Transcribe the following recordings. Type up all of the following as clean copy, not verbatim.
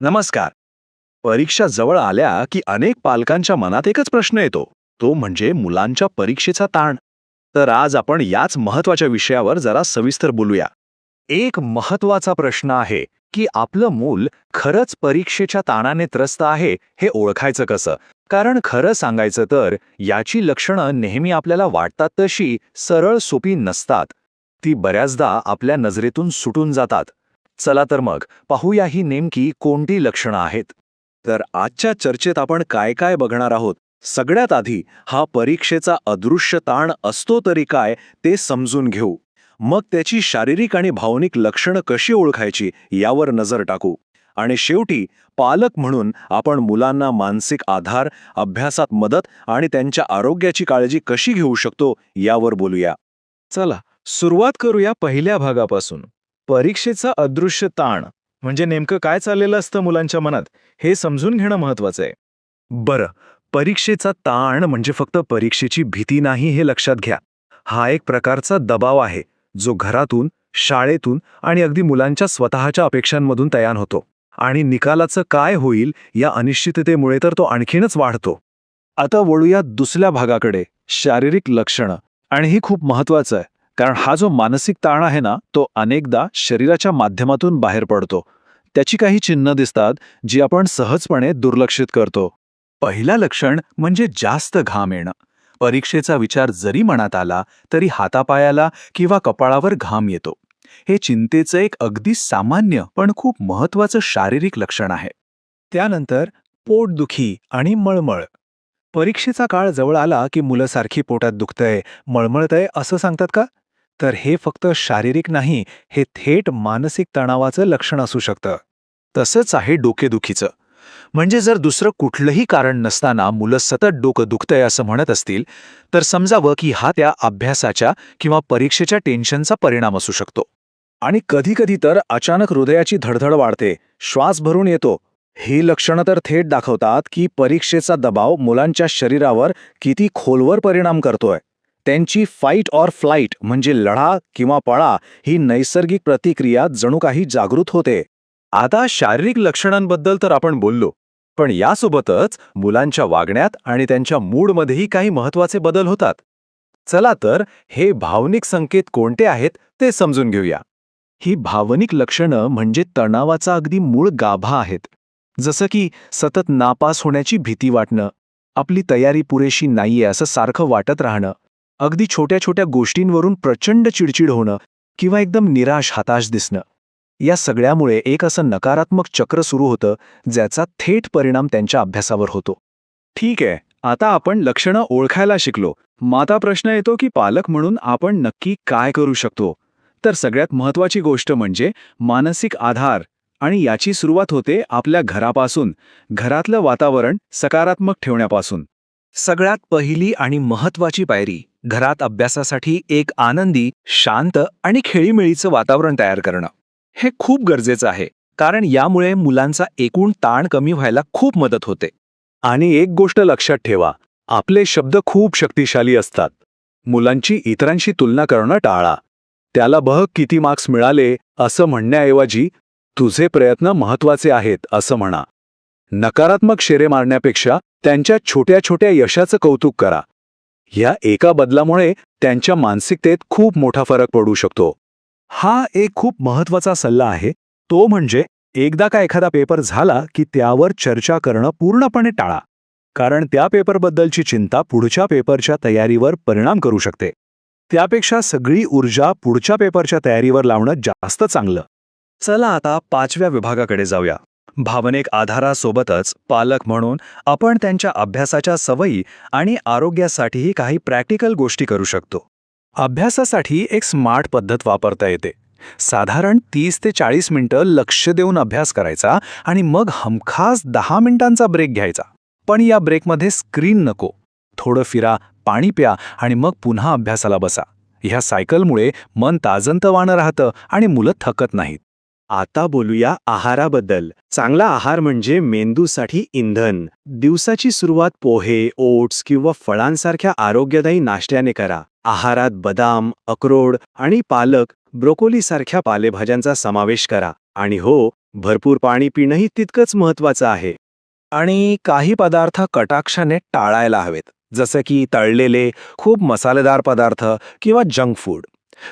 नमस्कार. परीक्षा जवळ आल्या की अनेक पालकांच्या मनात एकच प्रश्न येतो, तो म्हणजे मुलांच्या परीक्षेचा ताण. तर आज आपण याच महत्वाच्या विषयावर जरा सविस्तर बोलूया. एक महत्वाचा प्रश्न आहे की आपलं मूल खरंच परीक्षेच्या ताणाने त्रस्त आहे हे ओळखायचं कसं. कारण खरं सांगायचं तर याची लक्षणं नेहमी आपल्याला वाटतात तशी सरळ सोपी नसतात. ती बऱ्याचदा आपल्या नजरेतून सुटून जातात. चला तर मग पाहूया ही नेमकी कोणती लक्षणं आहेत. तर आजच्या चर्चेत आपण काय काय बघणार आहोत. सगळ्यात आधी हा परीक्षेचा अदृश्य ताण असतो तरी काय ते समजून घेऊ. मग त्याची शारीरिक आणि भावनिक लक्षणं कशी ओळखायची यावर नजर टाकू. आणि शेवटी पालक म्हणून आपण मुलांना मानसिक आधार, अभ्यासात मदत आणि त्यांच्या आरोग्याची काळजी कशी घेऊ शकतो यावर बोलूया. चला सुरुवात करूया पहिल्या भागापासून. परीक्षेचा अदृश्य ताण म्हणजे नेमकं काय चाललेलं असतं मुलांच्या मनात हे समजून घेणं महत्वाचं आहे. बरं, परीक्षेचा ताण म्हणजे फक्त परीक्षेची भीती नाही हे लक्षात घ्या. हा एक प्रकारचा दबाव आहे जो घरातून, शाळेतून आणि अगदी मुलांच्या स्वतःच्या अपेक्षांमधून तयार होतो. आणि निकालाचं काय होईल या अनिश्चिततेमुळे तर तो आणखीनच वाढतो. आता वळूया दुसऱ्या भागाकडे, शारीरिक लक्षणं. आणि ही खूप महत्वाचं आहे, कारण हा जो मानसिक ताण आहे ना, तो अनेकदा शरीराच्या माध्यमातून बाहेर पडतो. त्याची काही चिन्ह दिसतात जी आपण सहजपणे दुर्लक्षित करतो. पहिला लक्षण म्हणजे जास्त घाम येणं. परीक्षेचा विचार जरी मनात आला तरी हातापायाला किंवा कपाळावर घाम येतो. हे चिंतेचं एक अगदी सामान्य पण खूप महत्वाचं शारीरिक लक्षण आहे. त्यानंतर पोटदुखी आणि मळमळ. परीक्षेचा काळ जवळ आला की मुलं सारखी पोटात दुखतंय, मळमळतंय असं सांगतात का? तर हे फक्त शारीरिक नाही, हे थेट मानसिक तणावाचं लक्षण असू शकतं. तसंच आहे डोकेदुखीचं. म्हणजे जर दुसरं कुठलंही कारण नसताना मुलं सतत डोकं दुखतंय असं म्हणत असतील, तर समजावं की हा त्या अभ्यासाच्या किंवा परीक्षेच्या टेन्शनचा परिणाम असू शकतो. आणि कधीकधी तर अचानक हृदयाची धडधड वाढते, श्वास भरून येतो. ही लक्षणं तर थेट दाखवतात की परीक्षेचा दबाव मुलांच्या शरीरावर किती खोलवर परिणाम करतोय. त्यांची फाईट ऑर फ्लाईट म्हणजे लढा किंवा पळा ही नैसर्गिक प्रतिक्रिया जणू काही जागृत होते. आता शारीरिक लक्षणांबद्दल तर आपण बोललो, पण यासोबतच मुलांच्या वागण्यात आणि त्यांच्या मूडमध्येही काही महत्वाचे बदल होतात. चला तर हे भावनिक संकेत कोणते आहेत ते समजून घेऊया. ही भावनिक लक्षणं म्हणजे तणावाचा अगदी मूळ गाभा आहेत. जसं की सतत नापास होण्याची भीती वाटणं, आपली तयारी पुरेशी नाहीये असं सारखं वाटत राहणं, अगदी छोट्या छोट्या गोष्टींवरून प्रचंड चिडचिड होणं किंवा एकदम निराश हताश दिसणं. या सगळ्यामुळे एक असं नकारात्मक चक्र सुरू होतं ज्याचा थेट परिणाम त्यांच्या अभ्यासावर होतो. ठीक आहे, आता आपण लक्षणं ओळखायला शिकलो. मग आता प्रश्न येतो की पालक म्हणून आपण नक्की काय करू शकतो. तर सगळ्यात महत्वाची गोष्ट म्हणजे मानसिक आधार. आणि याची सुरुवात होते आपल्या घरापासून, घरातलं वातावरण सकारात्मक ठेवण्यापासून. सगळ्यात पहिली आणि महत्वाची पायरी घरात अभ्यासासाठी एक आनंदी, शांत आणि खेळीमेळीचं वातावरण तयार करणं. हे खूप गरजेचं आहे, कारण यामुळे मुलांचा एकूण ताण कमी व्हायला खूप मदत होते. आणि एक गोष्ट लक्षात ठेवा, आपले शब्द खूप शक्तिशाली असतात. मुलांची इतरांशी तुलना करणं टाळा. त्याला बघ किती मार्क्स मिळाले असं म्हणण्याऐवजी तुझे प्रयत्न महत्वाचे आहेत असं म्हणा. नकारात्मक शेरे मारण्यापेक्षा त्यांच्या छोट्या छोट्या यशाचं कौतुक करा. या एका बदलामुळे त्यांच्या मानसिकतेत खूप मोठा फरक पडू शकतो. हा एक खूप महत्वाचा सल्ला आहे, तो म्हणजे एकदा का एखादा पेपर झाला की त्यावर चर्चा करणं पूर्णपणे टाळा. कारण त्या पेपरबद्दलची चिंता पुढच्या पेपरच्या तयारीवर परिणाम करू शकते. त्यापेक्षा सगळी ऊर्जा पुढच्या पेपरच्या तयारीवर लावणं जास्त चांगलं. चला आता 5व्या विभागाकडे जाऊया. भावनिक आधारासोबतच पालक म्हणून आपण त्यांच्या अभ्यासाच्या सवयी आणि आरोग्यासाठीही काही प्रॅक्टिकल गोष्टी करू शकतो. अभ्यासासाठी एक स्मार्ट पद्धत वापरता येते. साधारण 30 ते 40 मिनिटं लक्ष देऊन अभ्यास करायचा आणि मग हमखास 10 मिनिटांचा ब्रेक घ्यायचा. पण या ब्रेकमध्ये स्क्रीन नको. थोडं फिरा, पाणी प्या आणि मग पुन्हा अभ्यासाला बसा. ह्या सायकलमुळे मन ताजंतवानं राहतं आणि मुलं थकत नाहीत. आता बोलूया आहाराबद्दल. चांगला आहार म्हणजे मेंदूसाठी इंधन. दिवसाची सुरुवात पोहे, ओट्स किंवा फळांसारख्या आरोग्यदायी नाश्त्याने करा. आहारात बदाम, अक्रोड आणि पालक, ब्रोकोलीसारख्या पालेभाज्यांचा समावेश करा. आणि हो, भरपूर पाणी पिणंही तितकंच महत्वाचं आहे. आणि काही पदार्थ कटाक्षाने टाळायला हवेत, जसं की तळलेले, खूप मसालेदार पदार्थ किंवा जंक फूड.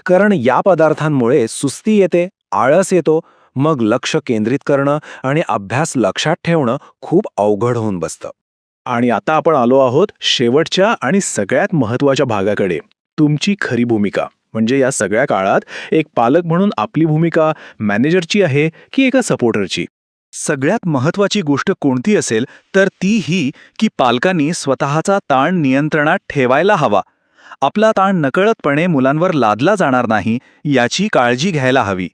कारण या पदार्थांमुळे सुस्ती येते, आळस येतो, मग लक्ष केंद्रित करणं आणि अभ्यास लक्षात ठेवणं खूप अवघड होऊन बसतं. आणि आता आपण आलो आहोत शेवटच्या आणि सगळ्यात महत्वाच्या भागाकडे, तुमची खरी भूमिका. म्हणजे या सगळ्या काळात एक पालक म्हणून आपली भूमिका मॅनेजरची आहे की एका सपोर्टरची? सगळ्यात महत्वाची गोष्ट कोणती असेल तर ती ही की पालकांनी स्वतःचा ताण नियंत्रणात ठेवायला हवा. आपला ताण नकळतपणे मुलांवर लादला जाणार नाही याची काळजी घ्यायला हवी.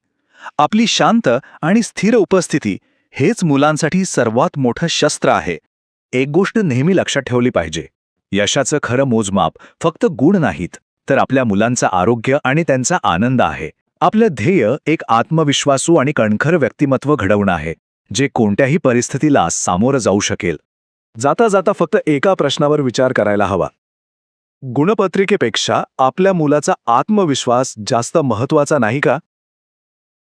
आपली शांत आणि स्थिर उपस्थिती हेच मुलांसाठी सर्वात मोठं शस्त्र आहे. एक गोष्ट नेहमी लक्षात ठेवली पाहिजे, यशाचं खरं मोजमाप फक्त गुण नाहीत, तर आपल्या मुलांचं आरोग्य आणि त्यांचा आनंद आहे. आपलं ध्येय एक आत्मविश्वासू आणि कणखर व्यक्तिमत्व घडवणं आहे, जे कोणत्याही परिस्थितीला सामोरं जाऊ शकेल. जाता जाता फक्त एका प्रश्नावर विचार करायला हवा. गुणपत्रिकेपेक्षा आपल्या मुलाचा आत्मविश्वास जास्त महत्वाचा नाही का?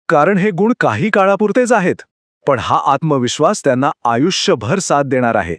कारण हे गुण काही काळापुरतेच आहेत, पण हा आत्मविश्वास त्यांना आयुष्यभर साथ देणार आहे.